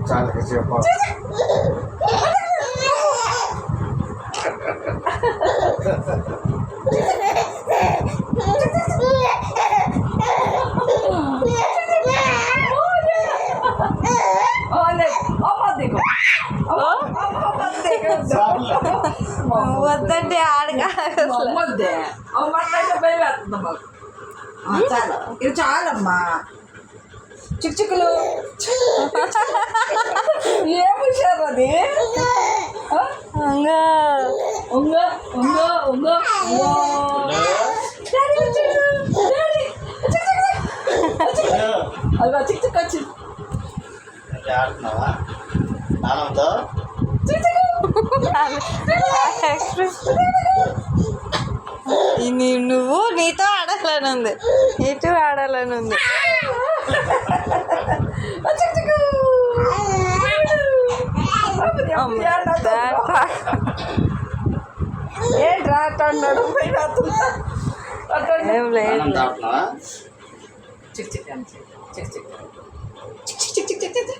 చాలా చెప్పు. వద్దంటే ఆడగా చాలా ఇది చాలమ్మా. చిక్కులు ఏం విషయాలు అది? అలా చిక్ చిక్ వచ్చి ఆడుతున్నావా నానంతో? నువ్వు నీతో ఆడాలని ఉంది, ఇటు ఆడాలని ఉంది. ఏంట్రా అన్నాడు ఏం లేదు. చిక్ చిక్ చిక్ చిక్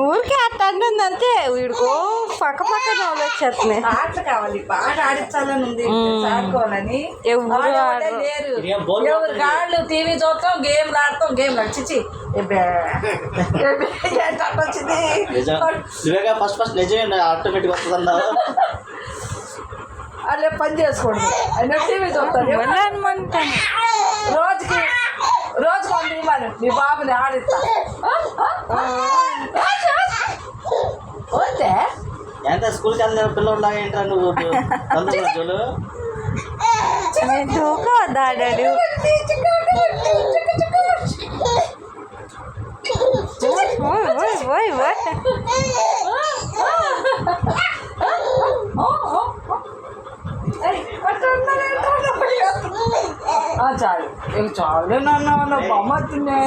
ఊరికే అట్ట అంటుంది అంతే. వీడికో పక్క పక్క వచ్చేస్తున్నాయి. ఆటలు కావాలి, బాగా ఆడించాలని ఉంది, ఆడుకోవాలని. లేరు ఎవరు కాళ్ళు టీవీ చూస్తాం, గేమ్లు ఆడతాం, గేమ్లు చిచ్చి వచ్చింది. ఫస్ట్ నిజమే ఆటోమేటిక్ వస్తుందన్నా. అట్లే పని చేసుకోండి. అయినా టీవీ చూస్తాను రోజుకి కొంత ఇవ్వాలి. మీ బాబుని ఆడిస్తా వస్తే ఎంత స్కూల్కి వెళ్ళిన పిల్లలాగా ఏంట్రా నువ్వు? రోజులు దూకోవద్దా ఆడాడు. చాలు చాలు నాన్న బొమ్మ తినే